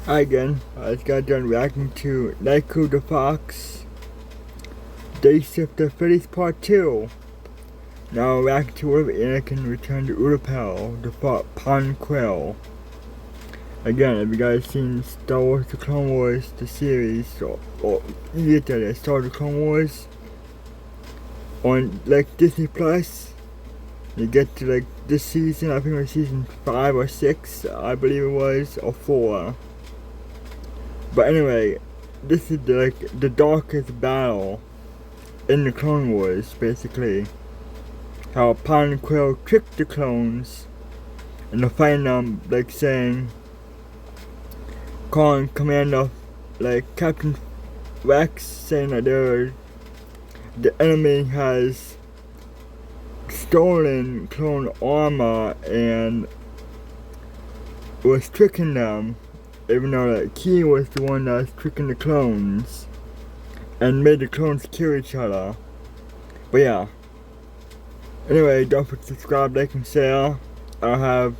Hi again, I just got done reacting to Niku the Fox, Day Shifter Freddy's Part 2. Now reacting to where Anakin returned to Umbara to fight Pong Krell. Again, if you guys seen Star Wars The Clone Wars, the series, or you get that Star Wars The Clone Wars on like Disney Plus, you get to like this season, I think it was season 5 or 6, I believe it was, or 4. But anyway, this is the darkest battle in the Clone Wars, basically. How Pong Krell tricked the clones into fighting them, like saying, calling Commander, like Captain Rex, saying that the enemy has stolen clone armor and was tricking them. Even though that Key was the one that was tricking the clones and made the clones kill each other. But yeah. Anyway, don't forget to subscribe, like, and share. I'll have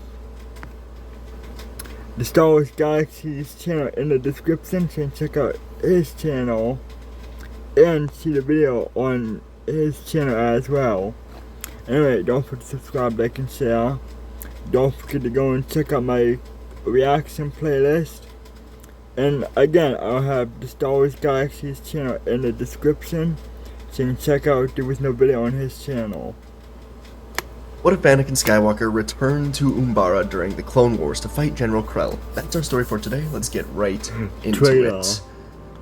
the Star Wars Galaxy's channel in the description, so you can check out his channel and see the video on his channel as well. Anyway, don't forget to subscribe, like, and share. Don't forget to go and check out my reaction playlist, and again I'll have the Star Wars Galaxy's channel in the description, so you can check out there was no video on his channel. What if Anakin Skywalker returned to Umbara during the Clone Wars to fight General Krell? That's our story for today. Let's get right into it.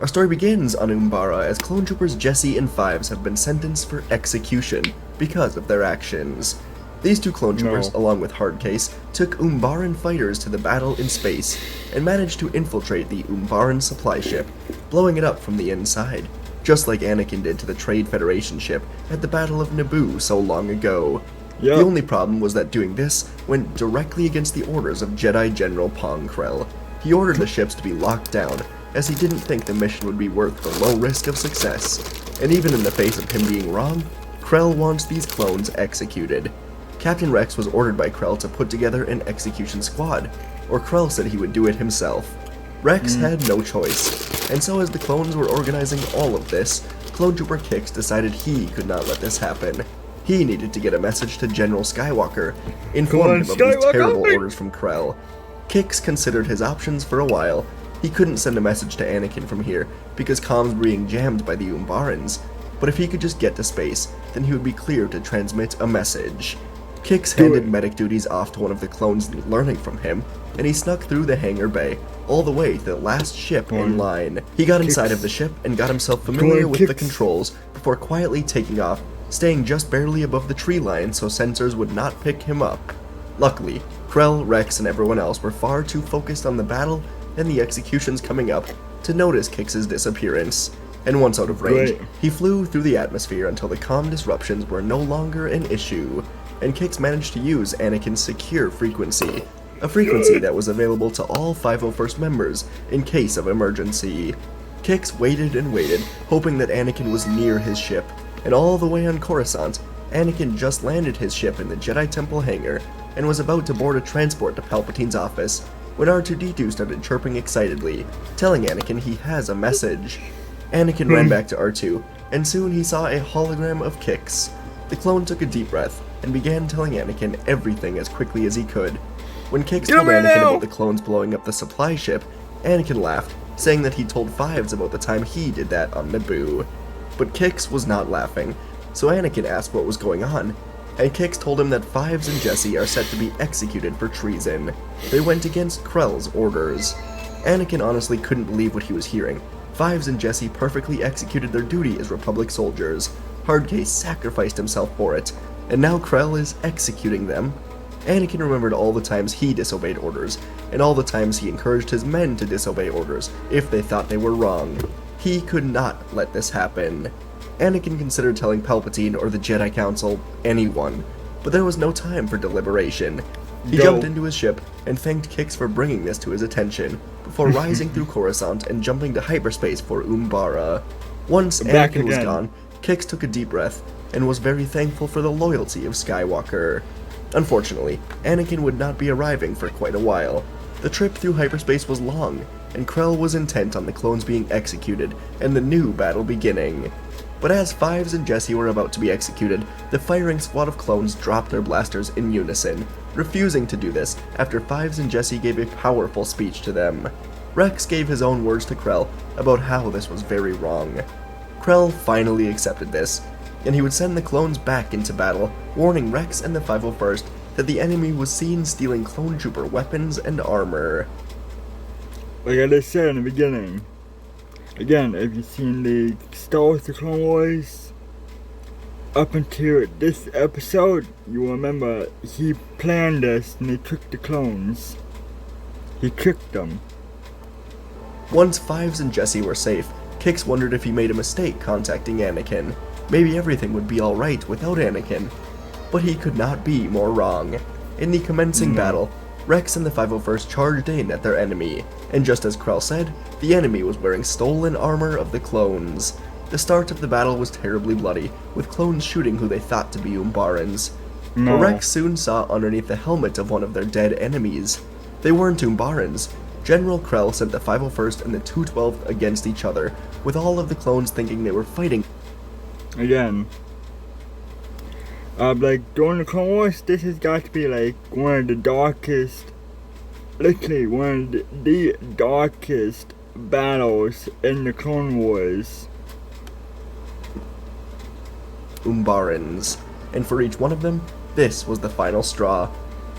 Our story begins on Umbara as clone troopers Jesse and Fives have been sentenced for execution because of their actions. These two clone troopers, along with Hardcase, took Umbaran fighters to the battle in space and managed to infiltrate the Umbaran supply ship, blowing it up from the inside, just like Anakin did to the Trade Federation ship at the Battle of Naboo so long ago. Yep. The only problem was that doing this went directly against the orders of Jedi General Pong Krell. He ordered the ships to be locked down, as he didn't think the mission would be worth the low risk of success, and even in the face of him being wrong, Krell wants these clones executed. Captain Rex was ordered by Krell to put together an execution squad, or Krell said he would do it himself. Rex had no choice, and so as the clones were organizing all of this, Clone Trooper Kix decided he could not let this happen. He needed to get a message to General Skywalker, inform him of these terrible orders from Krell. Kix considered his options for a while. He couldn't send a message to Anakin from here, because comms were being jammed by the Umbarans, but if he could just get to space, then he would be clear to transmit a message. Kix handed medic duties off to one of the clones learning from him, and he snuck through the hangar bay, all the way to the last ship in line. He got inside of the ship and got himself familiar with the controls before quietly taking off, staying just barely above the tree line so sensors would not pick him up. Luckily, Krell, Rex, and everyone else were far too focused on the battle and the executions coming up to notice Kix's disappearance. And once out of range, he flew through the atmosphere until the comm disruptions were no longer an issue, and Kix managed to use Anakin's secure frequency, a frequency that was available to all 501st members in case of emergency. Kix waited and waited, hoping that Anakin was near his ship, and all the way on Coruscant, Anakin just landed his ship in the Jedi Temple hangar and was about to board a transport to Palpatine's office when R2-D2 started chirping excitedly, telling Anakin he has a message. Anakin ran back to R2, and soon he saw a hologram of Kix. The clone took a deep breath and began telling Anakin everything as quickly as he could. When Kix told Anakin about the clones blowing up the supply ship, Anakin laughed, saying that he told Fives about the time he did that on Naboo. But Kix was not laughing, so Anakin asked what was going on, and Kix told him that Fives and Jesse are set to be executed for treason. They went against Krell's orders. Anakin honestly couldn't believe what he was hearing. Fives and Jesse perfectly executed their duty as Republic soldiers. Hardcase sacrificed himself for it, and now Krell is executing them. Anakin remembered all the times he disobeyed orders, and all the times he encouraged his men to disobey orders if they thought they were wrong. He could not let this happen. Anakin considered telling Palpatine or the Jedi Council, anyone, but there was no time for deliberation. He jumped into his ship and thanked Kix for bringing this to his attention, before rising through Coruscant and jumping to hyperspace for Umbara. Once Anakin was gone, Kix took a deep breath and was very thankful for the loyalty of Skywalker. Unfortunately, Anakin would not be arriving for quite a while. The trip through hyperspace was long, and Krell was intent on the clones being executed and the new battle beginning. But as Fives and Jesse were about to be executed, the firing squad of clones dropped their blasters in unison, refusing to do this after Fives and Jesse gave a powerful speech to them. Rex gave his own words to Krell about how this was very wrong. Krell finally accepted this, and he would send the clones back into battle, warning Rex and the 501st that the enemy was seen stealing clone trooper weapons and armor. Like I just said in the beginning, again, if you've seen the Star Wars The Clone Wars, up until this episode, you remember he planned this and he tricked the clones. He tricked them. Once Fives and Jesse were safe, Kix wondered if he made a mistake contacting Anakin. Maybe everything would be alright without Anakin. But he could not be more wrong. In the commencing battle, Rex and the 501st charged in at their enemy, and just as Krell said, the enemy was wearing stolen armor of the clones. The start of the battle was terribly bloody, with clones shooting who they thought to be Umbarans. But Rex soon saw underneath the helmet of one of their dead enemies. They weren't Umbarans. General Krell sent the 501st and the 212th against each other, with all of the clones thinking they were fighting. Again, like during the Clone Wars, this has got to be like one of the darkest, literally one of the darkest battles in the Clone Wars. Umbarans, and for each one of them, this was the final straw.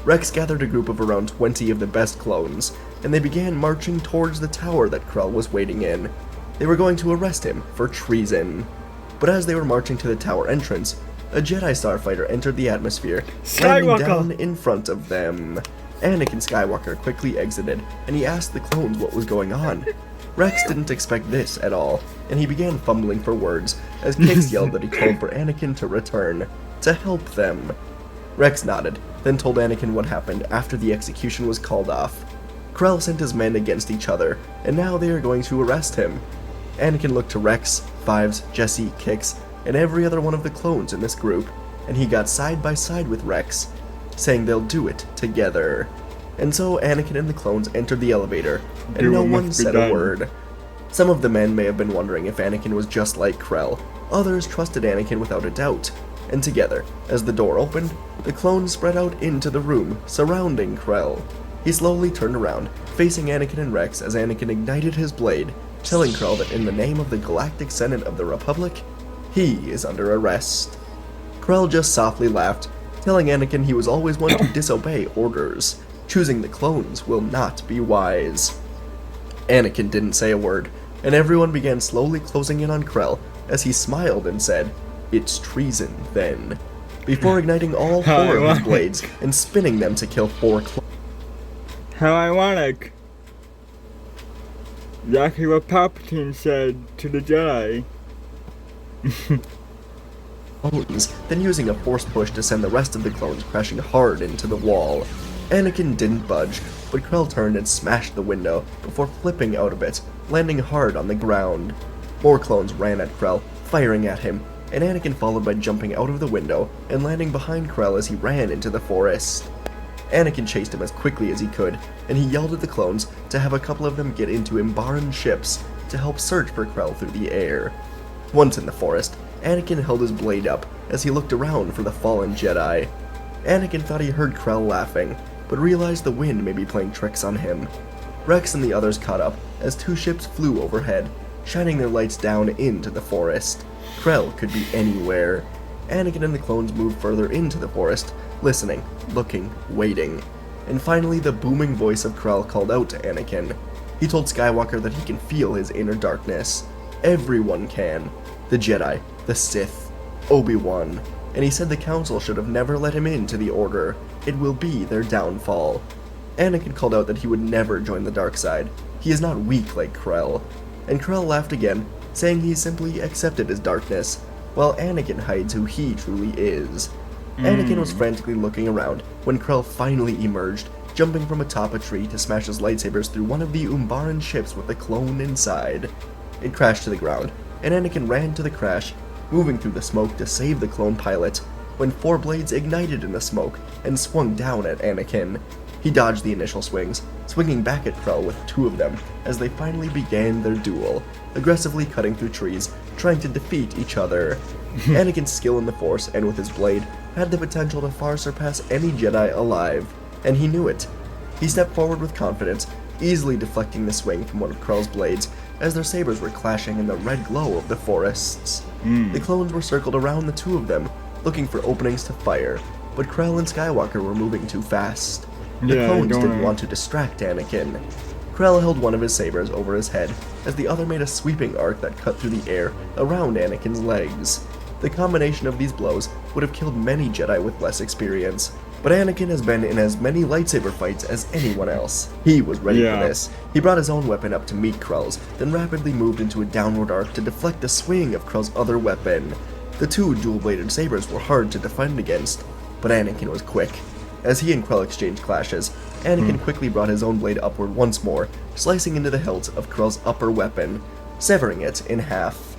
Rex gathered a group of around 20 of the best clones, and they began marching towards the tower that Krell was waiting in. They were going to arrest him for treason. But as they were marching to the tower entrance, a Jedi starfighter entered the atmosphere, landing down in front of them. Anakin Skywalker quickly exited, and he asked the clones what was going on. Rex didn't expect this at all, and he began fumbling for words as Kix yelled that he called for Anakin to return, to help them. Rex nodded, then told Anakin what happened after the execution was called off. Krell sent his men against each other, and now they are going to arrest him. Anakin looked to Rex, Fives, Jesse, Kix, and every other one of the clones in this group, and he got side by side with Rex, saying they'll do it together. And so Anakin and the clones entered the elevator, and no one said a word. Some of the men may have been wondering if Anakin was just like Krell. Others trusted Anakin without a doubt. And together, as the door opened, the clones spread out into the room, surrounding Krell. He slowly turned around, facing Anakin and Rex as Anakin ignited his blade, telling Krell that in the name of the Galactic Senate of the Republic, he is under arrest. Krell just softly laughed, telling Anakin he was always one to disobey orders. Choosing the clones will not be wise. Anakin didn't say a word, and everyone began slowly closing in on Krell as he smiled and said, "It's treason, then," before igniting all 4 of his blades and spinning them to kill 4 clones. How ironic. Exactly what Palpatine said to the Jedi. Then using a force push to send the rest of the clones crashing hard into the wall. Anakin didn't budge, but Krell turned and smashed the window before flipping out of it, landing hard on the ground. More clones ran at Krell, firing at him, and Anakin followed by jumping out of the window and landing behind Krell as he ran into the forest. Anakin chased him as quickly as he could, and he yelled at the clones to have a couple of them get into Umbaran ships to help search for Krell through the air. Once in the forest, Anakin held his blade up as he looked around for the fallen Jedi. Anakin thought he heard Krell laughing, but realized the wind may be playing tricks on him. Rex and the others caught up as 2 ships flew overhead, shining their lights down into the forest. Krell could be anywhere. Anakin and the clones moved further into the forest, listening, looking, waiting. And finally the booming voice of Krell called out to Anakin. He told Skywalker that he can feel his inner darkness. Everyone can. The Jedi, the Sith, Obi-Wan. And he said the Council should have never let him into the Order. It will be their downfall. Anakin called out that he would never join the dark side. He is not weak like Krell. And Krell laughed again, saying he simply accepted his darkness, while Anakin hides who he truly is. Anakin was frantically looking around when Krell finally emerged, jumping from atop a tree to smash his lightsabers through one of the Umbaran ships with the clone inside. It crashed to the ground, and Anakin ran to the crash, moving through the smoke to save the clone pilot, when 4 blades ignited in the smoke and swung down at Anakin. He dodged the initial swings, swinging back at Krell with 2 of them as they finally began their duel, aggressively cutting through trees, trying to defeat each other. Anakin's skill in the Force and with his blade had the potential to far surpass any Jedi alive, and he knew it. He stepped forward with confidence, easily deflecting the swing from one of Krell's blades as their sabers were clashing in the red glow of the forests. The clones were circled around the 2 of them, looking for openings to fire, but Krell and Skywalker were moving too fast. The clones didn't want to distract Anakin. Krell held one of his sabers over his head as the other made a sweeping arc that cut through the air around Anakin's legs. The combination of these blows would have killed many Jedi with less experience, but Anakin has been in as many lightsaber fights as anyone else. He was ready for this. He brought his own weapon up to meet Krell's, then rapidly moved into a downward arc to deflect the swing of Krell's other weapon. The 2 dual-bladed sabers were hard to defend against, but Anakin was quick. As he and Krell exchanged clashes, Anakin quickly brought his own blade upward once more, slicing into the hilt of Krell's upper weapon, severing it in half.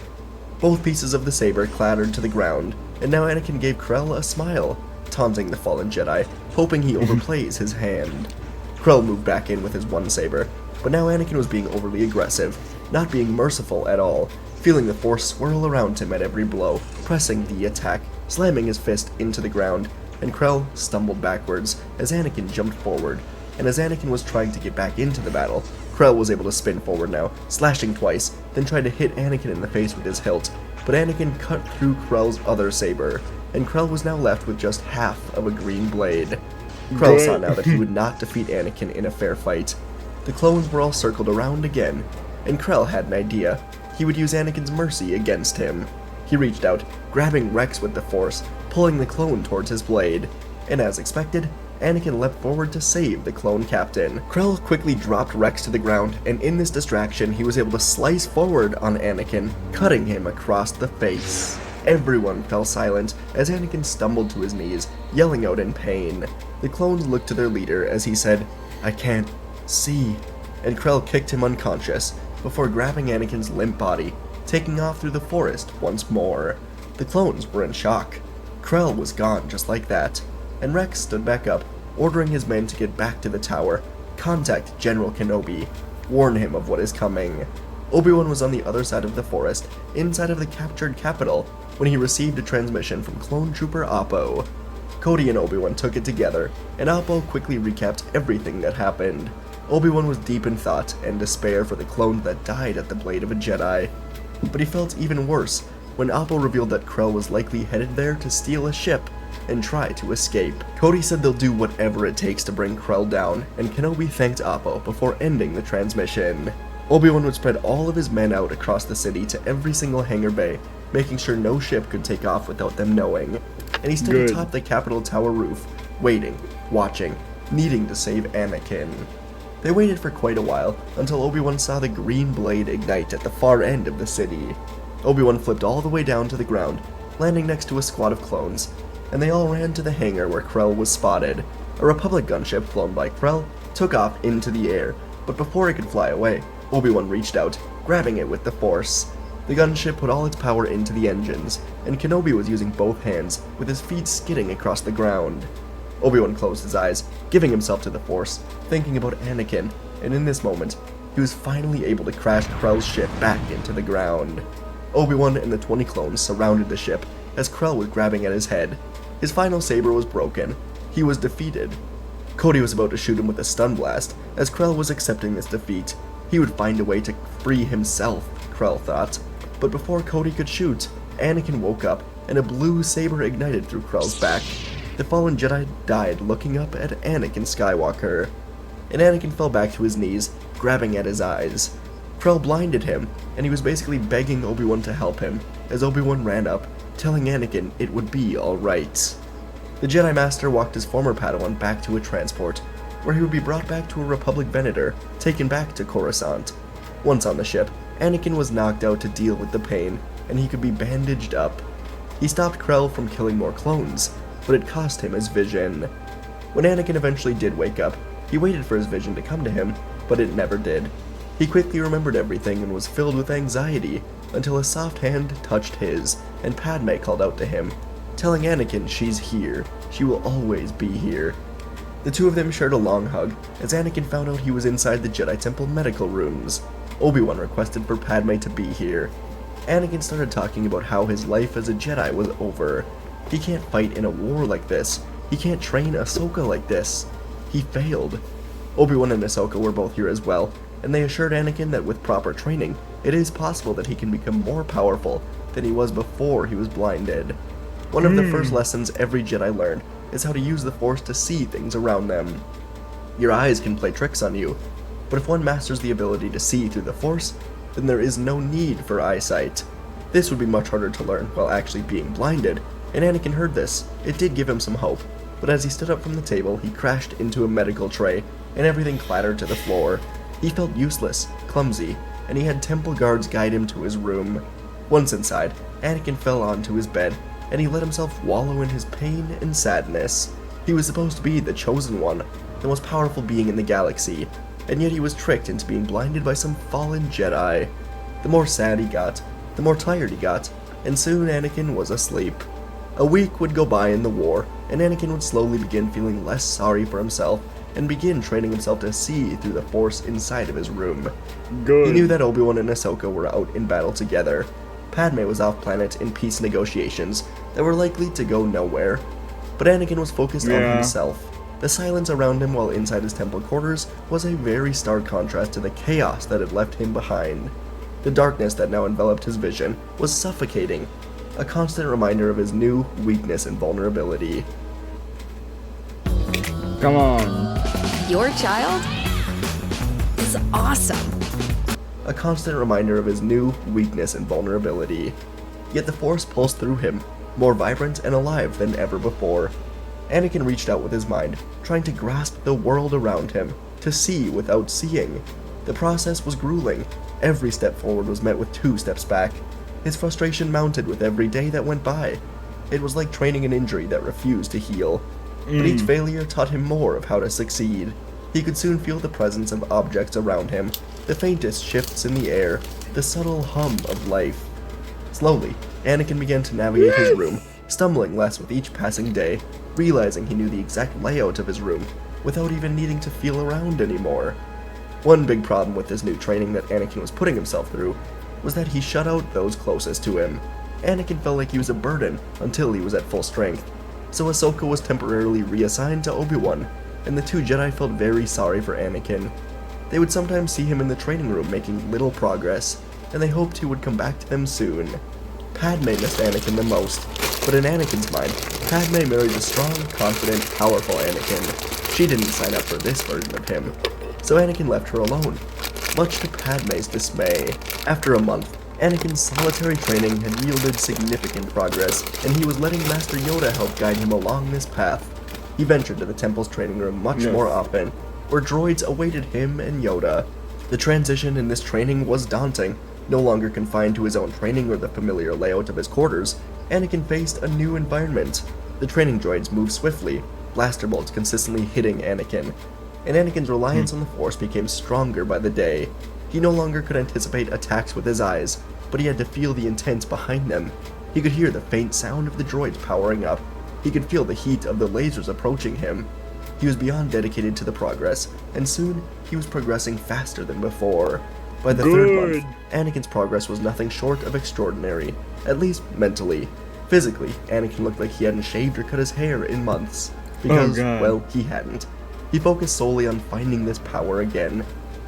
Both pieces of the saber clattered to the ground, and now Anakin gave Krell a smile, taunting the fallen Jedi, hoping he overplays his hand. Krell moved back in with his one saber, but now Anakin was being overly aggressive, not being merciful at all, feeling the Force swirl around him at every blow, pressing the attack, slamming his fist into the ground, and Krell stumbled backwards as Anakin jumped forward, and as Anakin was trying to get back into the battle, Krell was able to spin forward now, slashing twice, then tried to hit Anakin in the face with his hilt, but Anakin cut through Krell's other saber, and Krell was now left with just half of a green blade. Krell saw now that he would not defeat Anakin in a fair fight. The clones were all circled around again, and Krell had an idea. He would use Anakin's mercy against him. He reached out, grabbing Rex with the Force, pulling the clone towards his blade, and as expected, Anakin leapt forward to save the clone captain. Krell quickly dropped Rex to the ground, and in this distraction he was able to slice forward on Anakin, cutting him across the face. Everyone fell silent as Anakin stumbled to his knees, yelling out in pain. The clones looked to their leader as he said, "I can't see," and Krell kicked him unconscious before grabbing Anakin's limp body, taking off through the forest once more. The clones were in shock. Krell was gone just like that, and Rex stood back up, ordering his men to get back to the tower, contact General Kenobi, warn him of what is coming. Obi-Wan was on the other side of the forest, inside of the captured capital, when he received a transmission from Clone Trooper Oppo. Cody and Obi-Wan took it together, and Oppo quickly recapped everything that happened. Obi-Wan was deep in thought and despair for the clone that died at the blade of a Jedi, but he felt even worse when Oppo revealed that Krell was likely headed there to steal a ship and try to escape. Cody said they'll do whatever it takes to bring Krell down, and Kenobi thanked Oppo before ending the transmission. Obi-Wan would spread all of his men out across the city to every single hangar bay, making sure no ship could take off without them knowing, and he stood atop the Capitol Tower roof, waiting, watching, needing to save Anakin. They waited for quite a while, until Obi-Wan saw the green blade ignite at the far end of the city. Obi-Wan flipped all the way down to the ground, landing next to a squad of clones, and they all ran to the hangar where Krell was spotted. A Republic gunship flown by Krell took off into the air, but before it could fly away, Obi-Wan reached out, grabbing it with the Force. The gunship put all its power into the engines, and Kenobi was using both hands, with his feet skidding across the ground. Obi-Wan closed his eyes, giving himself to the Force, thinking about Anakin, and in this moment, he was finally able to crash Krell's ship back into the ground. Obi-Wan and the 20 clones surrounded the ship, as Krell was grabbing at his head. His final saber was broken. He was defeated. Cody was about to shoot him with a stun blast, as Krell was accepting this defeat. He would find a way to free himself, Krell thought. But before Cody could shoot, Anakin woke up, and a blue saber ignited through Krell's back. The fallen Jedi died looking up at Anakin Skywalker, and Anakin fell back to his knees, grabbing at his eyes. Krell blinded him, and he was basically begging Obi-Wan to help him, as Obi-Wan ran up, telling Anakin it would be alright. The Jedi Master walked his former Padawan back to a transport, where he would be brought back to a Republic Venator, taken back to Coruscant. Once on the ship, Anakin was knocked out to deal with the pain, and he could be bandaged up. He stopped Krell from killing more clones, but it cost him his vision. When Anakin eventually did wake up, he waited for his vision to come to him, but it never did. He quickly remembered everything and was filled with anxiety, until a soft hand touched his, and Padme called out to him, telling Anakin she's here, she will always be here. The two of them shared a long hug as Anakin found out he was inside the Jedi Temple medical rooms. Obi-Wan requested for Padme to be here. Anakin started talking about how his life as a Jedi was over. He can't fight in a war like this. He can't train Ahsoka like this. He failed. Obi-Wan and Ahsoka were both here as well, and they assured Anakin that with proper training, it is possible that he can become more powerful than he was before he was blinded. One of the first lessons every Jedi learned is how to use the Force to see things around them. Your eyes can play tricks on you, but if one masters the ability to see through the Force, then there is no need for eyesight. This would be much harder to learn while actually being blinded, and Anakin heard this. It did give him some hope, but as he stood up from the table, he crashed into a medical tray, and everything clattered to the floor. He felt useless, clumsy, and he had temple guards guide him to his room. Once inside, Anakin fell onto his bed, and he let himself wallow in his pain and sadness. He was supposed to be the chosen one, the most powerful being in the galaxy, and yet he was tricked into being blinded by some fallen Jedi. The more sad he got, the more tired he got, and soon Anakin was asleep. A week would go by in the war, and Anakin would slowly begin feeling less sorry for himself and begin training himself to see through the Force inside of his room. Good. He knew that Obi-Wan and Ahsoka were out in battle together. Padme was off-planet in peace negotiations that were likely to go nowhere, but Anakin was focused on himself. The silence around him while inside his temple quarters was a very stark contrast to the chaos that had left him behind. The darkness that now enveloped his vision was suffocating, a constant reminder of his new weakness and vulnerability. Come on. Your child is awesome. A constant reminder of his new weakness and vulnerability. Yet the Force pulsed through him, more vibrant and alive than ever before. Anakin reached out with his mind, trying to grasp the world around him, to see without seeing. The process was grueling. Every step forward was met with 2 steps back. His frustration mounted with every day that went by. It was like training an injury that refused to heal. But each failure taught him more of how to succeed. He could soon feel the presence of objects around him, the faintest shifts in the air, the subtle hum of life. Slowly, Anakin began to navigate his room, stumbling less with each passing day, realizing he knew the exact layout of his room, without even needing to feel around anymore. One big problem with this new training that Anakin was putting himself through was that he shut out those closest to him. Anakin felt like he was a burden until he was at full strength, so Ahsoka was temporarily reassigned to Obi-Wan, and the 2 Jedi felt very sorry for Anakin. They would sometimes see him in the training room making little progress, and they hoped he would come back to them soon. Padme missed Anakin the most, but in Anakin's mind, Padme married a strong, confident, powerful Anakin. She didn't sign up for this version of him, so Anakin left her alone, much to Padme's dismay. After a month, Anakin's solitary training had yielded significant progress, and he was letting Master Yoda help guide him along this path. He ventured to the Temple's training room much more often, where droids awaited him and Yoda. The transition in this training was daunting. No longer confined to his own training or the familiar layout of his quarters, Anakin faced a new environment. The training droids moved swiftly, blaster bolts consistently hitting Anakin, and Anakin's reliance on the Force became stronger by the day. He no longer could anticipate attacks with his eyes, but he had to feel the intent behind them. He could hear the faint sound of the droids powering up. He could feel the heat of the lasers approaching him. He was beyond dedicated to the progress, and soon he was progressing faster than before. By the 3rd month, Anakin's progress was nothing short of extraordinary, at least mentally. Physically, Anakin looked like he hadn't shaved or cut his hair in months, because, well, he hadn't. He focused solely on finding this power again.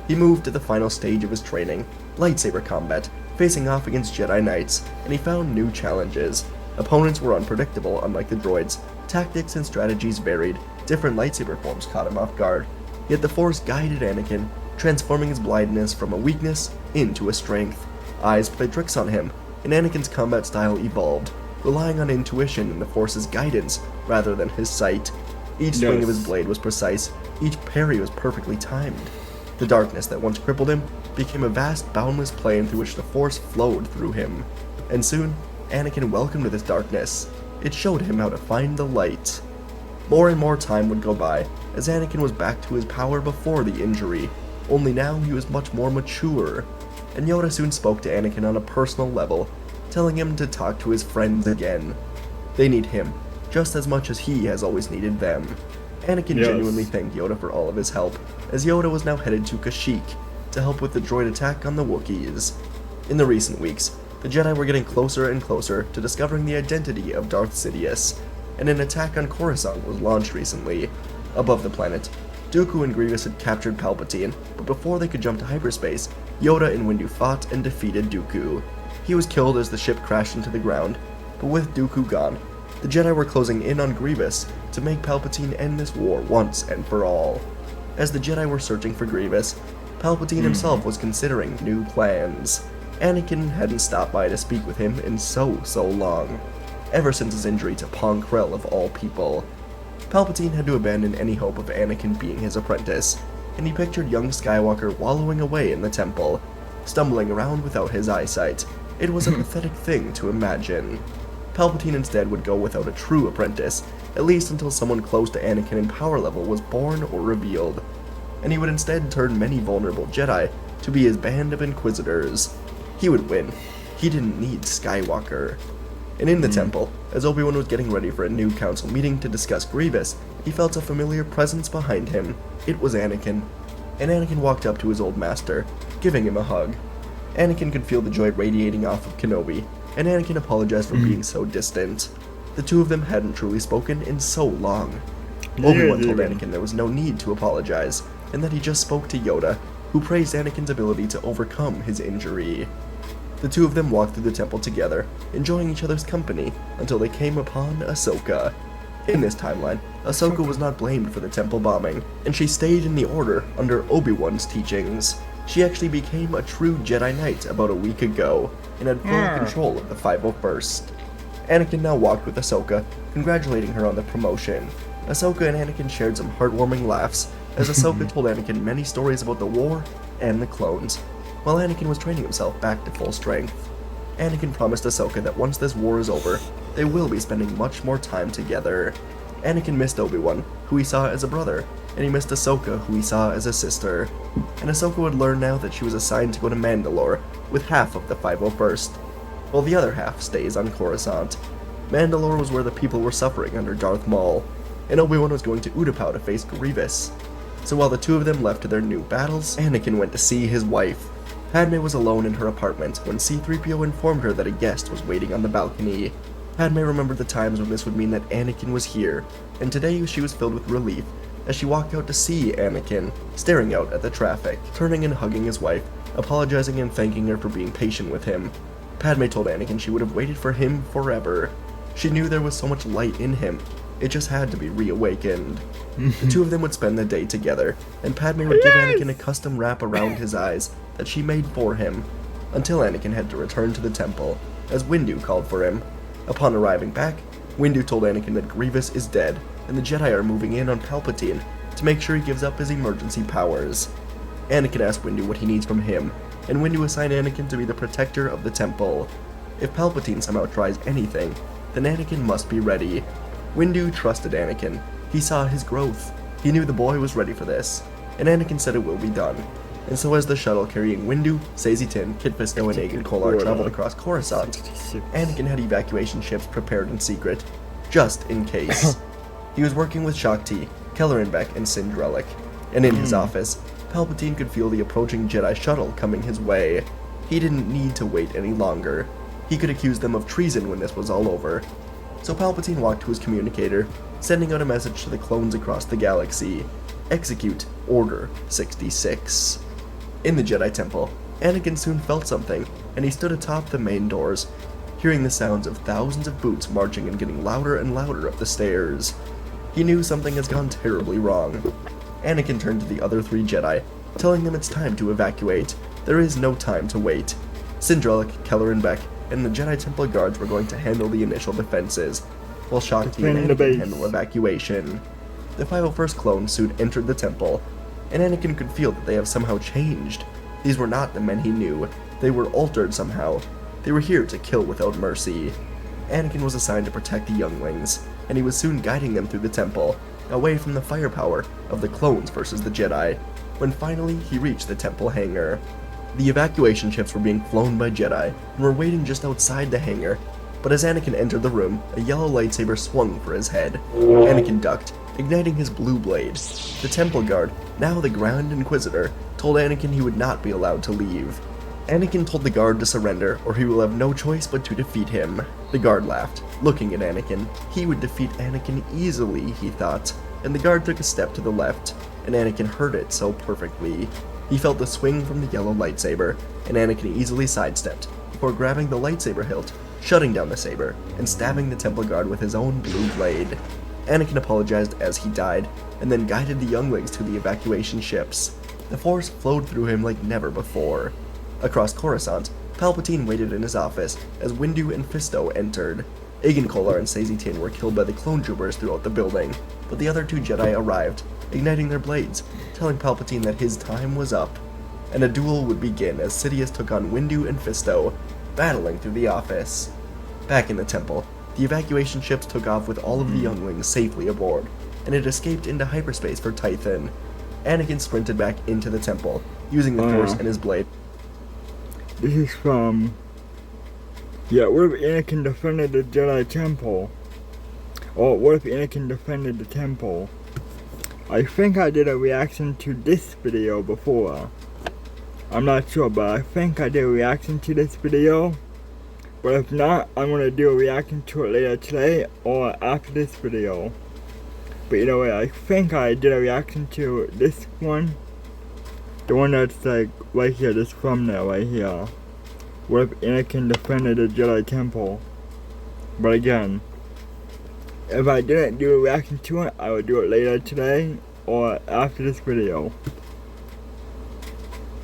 He moved to the final stage of his training, lightsaber combat, facing off against Jedi Knights, and he found new challenges. Opponents were unpredictable, unlike the droids. Tactics and strategies varied. Different lightsaber forms caught him off guard. Yet the Force guided Anakin, transforming his blindness from a weakness into a strength. Eyes played tricks on him, and Anakin's combat style evolved, relying on intuition and the Force's guidance rather than his sight. Each swing of his blade was precise, each parry was perfectly timed. The darkness that once crippled him became a vast, boundless plane through which the Force flowed through him. And soon, Anakin welcomed this darkness. It showed him how to find the light. More and more time would go by, as Anakin was back to his power before the injury, only now he was much more mature. And Yoda soon spoke to Anakin on a personal level, telling him to talk to his friends again. They need him, just as much as he has always needed them. Anakin genuinely thanked Yoda for all of his help, as Yoda was now headed to Kashyyyk to help with the droid attack on the Wookiees. In the recent weeks, the Jedi were getting closer and closer to discovering the identity of Darth Sidious, and an attack on Coruscant was launched recently. Above the planet, Dooku and Grievous had captured Palpatine, but before they could jump to hyperspace, Yoda and Windu fought and defeated Dooku. He was killed as the ship crashed into the ground, but with Dooku gone, the Jedi were closing in on Grievous to make Palpatine end this war once and for all. As the Jedi were searching for Grievous, Palpatine himself was considering new plans. Anakin hadn't stopped by to speak with him in so long, ever since his injury to Pong Krell of all people. Palpatine had to abandon any hope of Anakin being his apprentice, and he pictured young Skywalker wallowing away in the temple, stumbling around without his eyesight. It was a pathetic thing to imagine. Palpatine instead would go without a true apprentice, at least until someone close to Anakin in power level was born or revealed, and he would instead turn many vulnerable Jedi to be his band of Inquisitors. He would win. He didn't need Skywalker. And in the temple, as Obi-Wan was getting ready for a new council meeting to discuss Grievous, he felt a familiar presence behind him. It was Anakin. And Anakin walked up to his old master, giving him a hug. Anakin could feel the joy radiating off of Kenobi, and Anakin apologized for being so distant. The two of them hadn't truly spoken in so long. Obi-Wan told Anakin there was no need to apologize, and that he just spoke to Yoda, who praised Anakin's ability to overcome his injury. The two of them walked through the temple together, enjoying each other's company, until they came upon Ahsoka. In this timeline, Ahsoka was not blamed for the temple bombing, and she stayed in the Order under Obi-Wan's teachings. She actually became a true Jedi Knight about a week ago, and had full control of the 501st. Anakin now walked with Ahsoka, congratulating her on the promotion. Ahsoka and Anakin shared some heartwarming laughs, as Ahsoka told Anakin many stories about the war and the clones, while Anakin was training himself back to full strength. Anakin promised Ahsoka that once this war is over, they will be spending much more time together. Anakin missed Obi-Wan, who he saw as a brother, and he missed Ahsoka, who he saw as a sister. And Ahsoka would learn now that she was assigned to go to Mandalore with half of the 501st, while the other half stays on Coruscant. Mandalore was where the people were suffering under Darth Maul, and Obi-Wan was going to Utapau to face Grievous. So while the two of them left to their new battles, Anakin went to see his wife. Padme was alone in her apartment when C-3PO informed her that a guest was waiting on the balcony. Padme remembered the times when this would mean that Anakin was here, and today she was filled with relief as she walked out to see Anakin, staring out at the traffic, turning and hugging his wife, apologizing and thanking her for being patient with him. Padme told Anakin she would have waited for him forever. She knew there was so much light in him, it just had to be reawakened. The two of them would spend the day together, and Padme would give Anakin a custom wrap around his eyes that she made for him, until Anakin had to return to the temple, as Windu called for him. Upon arriving back, Windu told Anakin that Grievous is dead, and the Jedi are moving in on Palpatine to make sure he gives up his emergency powers. Anakin asked Windu what he needs from him, and Windu assigned Anakin to be the protector of the temple. If Palpatine somehow tries anything, then Anakin must be ready. Windu trusted Anakin. He saw his growth. He knew the boy was ready for this, and Anakin said it will be done. And so as the shuttle carrying Windu, Saesee Tiin, Kit Fisto, and Agen Kolar traveled across Coruscant, Anakin had evacuation ships prepared in secret, just in case. He was working with Shakti, Kelleran Beck, and Sindralic, and in his office, Palpatine could feel the approaching Jedi shuttle coming his way. He didn't need to wait any longer. He could accuse them of treason when this was all over. So Palpatine walked to his communicator, sending out a message to the clones across the galaxy. Execute Order 66. In the Jedi Temple, Anakin soon felt something, and he stood atop the main doors, hearing the sounds of thousands of boots marching and getting louder and louder up the stairs. He knew something has gone terribly wrong. Anakin turned to the other three Jedi, telling them it's time to evacuate. There is no time to wait. Sindralic, Kelleran Beck, and the Jedi Temple guards were going to handle the initial defenses, while Shakti and Anakin handle evacuation. The 501st clone soon entered the temple, and Anakin could feel that they have somehow changed. These were not the men he knew. They were altered somehow. They were here to kill without mercy. Anakin was assigned to protect the younglings, and he was soon guiding them through the temple, away from the firepower of the clones versus the Jedi, when finally he reached the temple hangar. The evacuation ships were being flown by Jedi, and were waiting just outside the hangar, but as Anakin entered the room, a yellow lightsaber swung for his head. Anakin ducked, igniting his blue blade. The Temple Guard, now the Grand Inquisitor, told Anakin he would not be allowed to leave. Anakin told the guard to surrender, or he will have no choice but to defeat him. The guard laughed, looking at Anakin. He would defeat Anakin easily, he thought, and the guard took a step to the left, and Anakin heard it so perfectly. He felt the swing from the yellow lightsaber, and Anakin easily sidestepped, before grabbing the lightsaber hilt, shutting down the saber, and stabbing the Temple Guard with his own blue blade. Anakin apologized as he died, and then guided the younglings to the evacuation ships. The Force flowed through him like never before. Across Coruscant, Palpatine waited in his office as Windu and Fisto entered. Agen Kolar and Saesee Tiin were killed by the clone troopers throughout the building, but the other two Jedi arrived, igniting their blades, telling Palpatine that his time was up, and a duel would begin as Sidious took on Windu and Fisto, battling through the office. Back in the temple, the evacuation ships took off with all of the younglings safely aboard, and it escaped into hyperspace for Tython. Anakin sprinted back into the temple, using the Force and his blade. This is from... Yeah, what if Anakin defended the Jedi Temple? Or what if Anakin defended the temple? I think I did a reaction to this video before. I'm not sure, but I think I did a reaction to this video. But if not, I'm going to do a reaction to it later today or after this video. But either way, I think I did a reaction to this one. The one that's like right here, this thumbnail right here. What if Anakin defended the Jedi Temple? But again, if I didn't do a reaction to it, I would do it later today or after this video.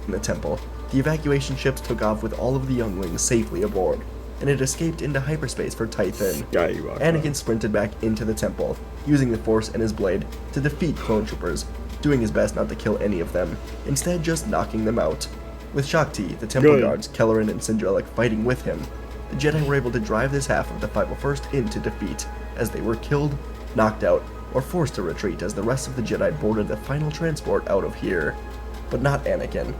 In the temple, the evacuation ships took off with all of the younglings safely aboard, and it escaped into hyperspace for Tython. Skywalker. Anakin sprinted back into the temple, using the Force and his blade to defeat clone troopers, doing his best not to kill any of them, instead just knocking them out. With Shakti, the Temple Guards, Kelleran, and Sindralic fighting with him, the Jedi were able to drive this half of the 501st into defeat, as they were killed, knocked out, or forced to retreat as the rest of the Jedi boarded the final transport out of here. But not Anakin.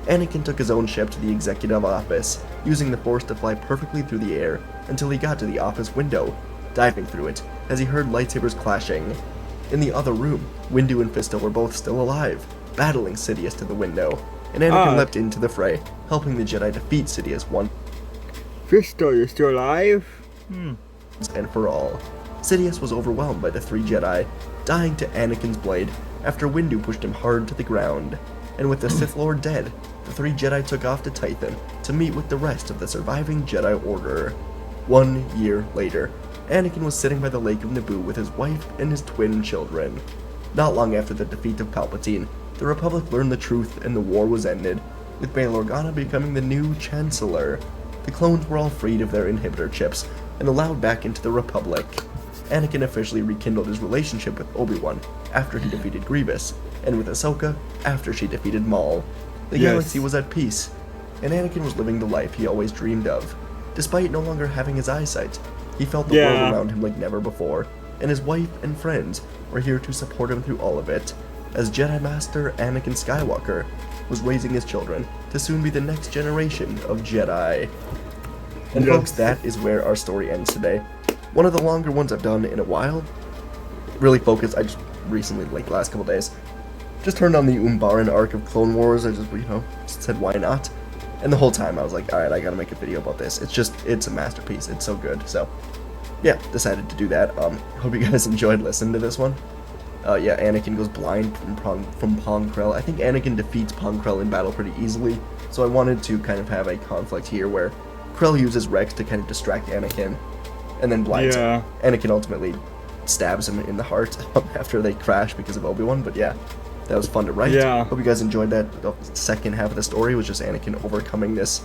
Anakin took his own ship to the executive office, using the Force to fly perfectly through the air until he got to the office window, diving through it as he heard lightsabers clashing. In the other room, Windu and Fisto were both still alive, battling Sidious to the window, and Anakin leapt into the fray, helping the Jedi defeat Sidious once Fisto, you're still alive? and for all. Sidious was overwhelmed by the three Jedi, dying to Anakin's blade after Windu pushed him hard to the ground. And with the Sith Lord dead, the three Jedi took off to Tython to meet with the rest of the surviving Jedi Order. 1 year later, Anakin was sitting by the Lake of Naboo with his wife and his twin children. Not long after the defeat of Palpatine, the Republic learned the truth and the war was ended, with Bail Organa becoming the new Chancellor. The clones were all freed of their inhibitor chips and allowed back into the Republic. Anakin officially rekindled his relationship with Obi-Wan after he defeated Grievous, and with Ahsoka after she defeated Maul. The galaxy was at peace, and Anakin was living the life he always dreamed of. Despite no longer having his eyesight, he felt the world around him like never before, and his wife and friends were here to support him through all of it, as Jedi Master Anakin Skywalker was raising his children to soon be the next generation of Jedi. And folks, that is where our story ends today. One of the longer ones I've done in a while. Really focused, I just recently, like the last couple days, just turned on the Umbaran arc of Clone Wars. I just said why not? And the whole time I was like, alright, I gotta make a video about this. It's a masterpiece. It's so good. So, yeah, decided to do that. Hope you guys enjoyed listening to this one. Yeah, Anakin goes blind from Pong Krell. I think Anakin defeats Pong Krell in battle pretty easily, so I wanted to kind of have a conflict here where Krell uses Rex to kind of distract Anakin, and then blinds him. Anakin ultimately stabs him in the heart after they crash because of Obi-Wan, but yeah, that was fun to write. Hope you guys enjoyed that. The second half of the story was just Anakin overcoming this,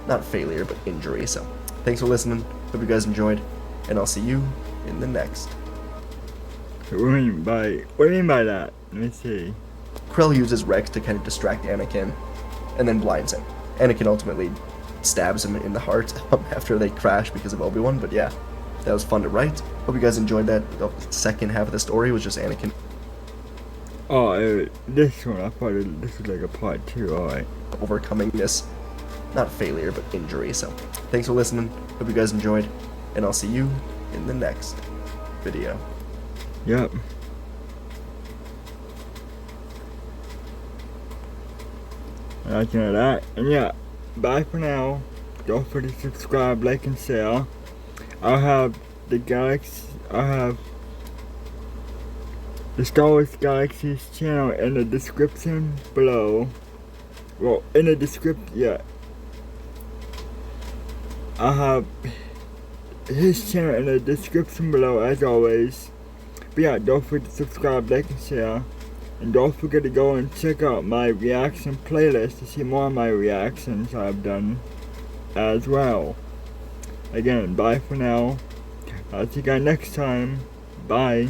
not failure, but injury. So, thanks for listening. Hope you guys enjoyed, and I'll see you in the next. What do you mean by that? Let me see. Krell uses Rex to kind of distract Anakin, and then blinds him. Anakin ultimately stabs him in the heart after they crash because of Obi-Wan, but yeah, that was fun to write. Hope you guys enjoyed that. The second half of the story was just Anakin. Oh, this one, I thought this was like a part 2, alright. Overcoming this, not failure, but injury. So, thanks for listening. Hope you guys enjoyed, and I'll see you in the next video. Yep. Nothing like that. And yeah, bye for now. Don't forget to subscribe, like, and share. I'll have the Star Wars Galaxies channel in the description below. Well, in the description, yeah. I'll have his channel in the description below as always. But yeah, don't forget to subscribe, like, and share. And don't forget to go and check out my reaction playlist to see more of my reactions I've done as well. Again, bye for now. I'll see you guys next time. Bye.